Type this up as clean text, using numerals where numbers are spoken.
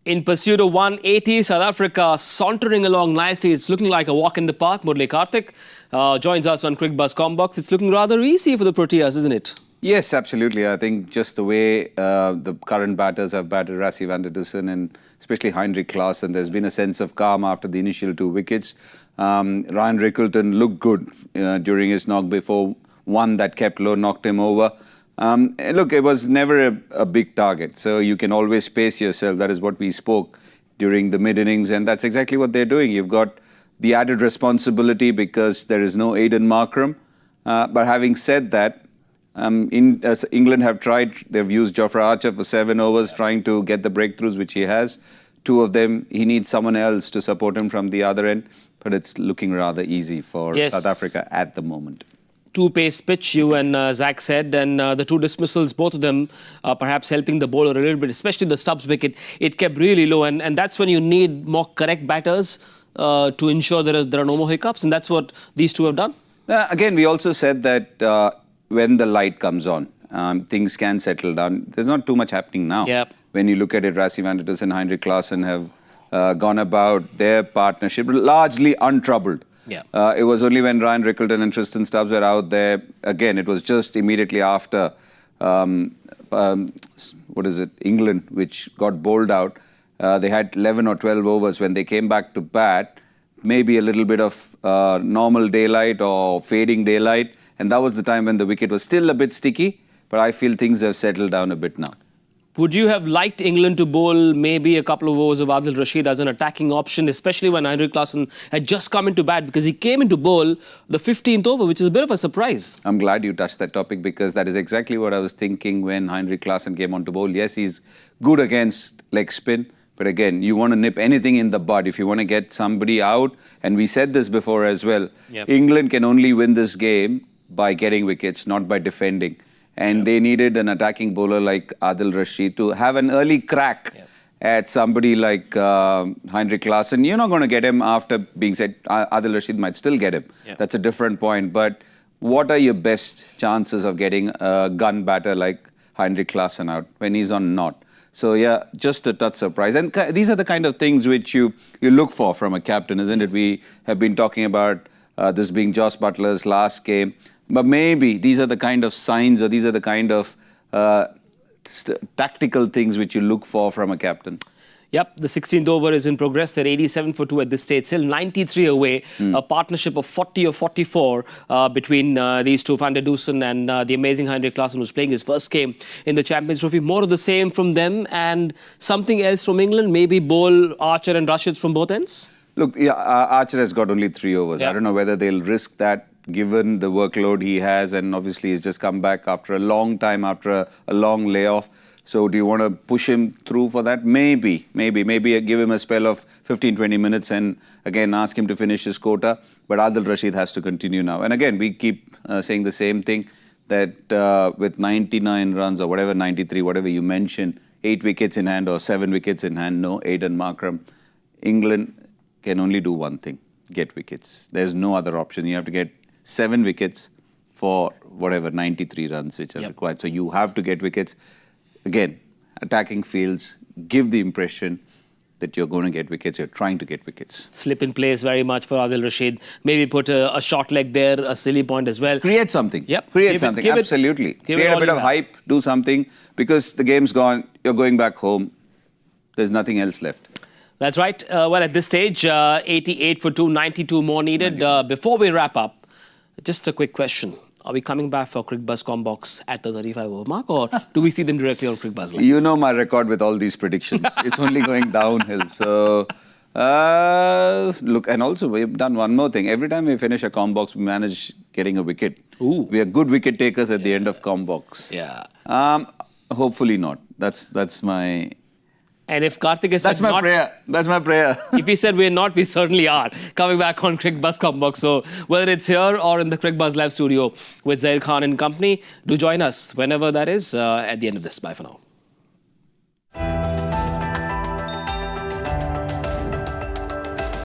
In pursuit of 180, South Africa sauntering along nicely. It's looking like a walk in the park. Murali Kartik joins us on Cricbuzz Comm Box. It's looking rather easy for the Proteas, isn't it? Yes, absolutely. I think just the way the current batters have batted, Dussen and especially Klaasen, there's been a sense of calm after the initial 2 wickets. Ryan Rickelton looked good during his knock before one that kept low knocked him over. Look, it was never a big target, so you can always pace yourself. That is what we spoke during the mid-innings, and that's exactly what they're doing. You've got the added responsibility because there is no Aiden Markram. But having said that, England have tried, they've used Jofra Archer for 7 overs, trying to get the breakthroughs, which he has. 2 of them, he needs someone else to support him from the other end, but it's looking rather easy for South Africa at the moment. 2-pace pitch, you and Zach said, and the 2 dismissals, both of them perhaps helping the bowler a little bit, especially the Stubbs wicket. It kept really low, and that's when you need more correct batters to ensure there are no more hiccups, and that's what these 2 have done. Again, we also said that when the light comes on, things can settle down. There's not too much happening now. Yep. When you look at it, Dussen and Klaasen have gone about their partnership largely untroubled. Yeah. It was only when Ryan Rickelton and Tristan Stubbs were out there. Again, it was just immediately after, England, which got bowled out. They had 11 or 12 overs. When they came back to bat, maybe a little bit of normal daylight or fading daylight. And that was the time when the wicket was still a bit sticky. But I feel things have settled down a bit now. Would you have liked England to bowl maybe a couple of overs of Adil Rashid as an attacking option, especially when Klaasen had just come into bat, because he came into bowl the 15th over, which is a bit of a surprise. I'm glad you touched that topic because that is exactly what I was thinking when Klaasen came on to bowl. Yes, he's good against leg spin, but again, you want to nip anything in the bud if you want to get somebody out. And we said this before as well. Yep. England can only win this game by getting wickets, not by defending. And they needed an attacking bowler like Adil Rashid to have an early crack at somebody like Klaasen. You're not going to get him after being said. Adil Rashid might still get him. That's a different point. But what are your best chances of getting a gun batter like Klaasen out when he's on not? So, yeah, just a touch surprise. And these are the kind of things which you look for from a captain, isn't it? We have been talking about this being Joss Buttler's last game. But maybe these are the kind of signs or these are the kind of tactical things which you look for from a captain. Yep, the 16th over is in progress. They're 87 for 2 at this stage, still 93 away. A partnership of 40 or 44 between these 2, Dussen and the amazing Klaasen, who's playing his first game in the Champions Trophy. More of the same from them and something else from England, maybe bowl Archer and Rashid from both ends? Look, yeah, Archer has got only 3 overs. I don't know whether they'll risk that given the workload he has, and obviously he's just come back after a long time, after a long layoff. So do you want to push him through for that? Maybe give him a spell of 15-20 minutes and again ask him to finish his quota. But Adil Rashid has to continue now. And again, we keep saying the same thing, that with 99 runs or whatever, 93, whatever you mentioned, 8 wickets in hand or 7 wickets in hand, no Aiden Markram, England can only do one thing, get wickets. There's no other option. You have to get 7 wickets for whatever, 93 runs which are required. So you have to get wickets. Again, attacking fields give the impression that you're going to get wickets, you're trying to get wickets. Slip in place very much for Adil Rashid. Maybe put a short leg there, a silly point as well. Create something. Yep. Create something, absolutely. Create a bit of hype, do something, because the game's gone, you're going back home, there's nothing else left. That's right. Well, at this stage, 88 for 2, 92 more needed. Before we wrap up, just a quick question. Are we coming back for Cricbuzz Comm Box at the 35 over mark, or do we see them directly on Cricbuzz Live? You know my record with all these predictions. It's only going downhill. So, look, and also we've done one more thing. Every time we finish a Comm Box, we manage getting a wicket. Ooh. We are good wicket takers at the end of Comm Box. Yeah. Hopefully not. That's my... And if Kartik has said not... That's my prayer. If he said we're not, we certainly are. Coming back on Cricbuzz Comm Box. So whether it's here or in the Cricbuzz Live studio with Zair Khan and company, do join us whenever that is at the end of this. Bye for now.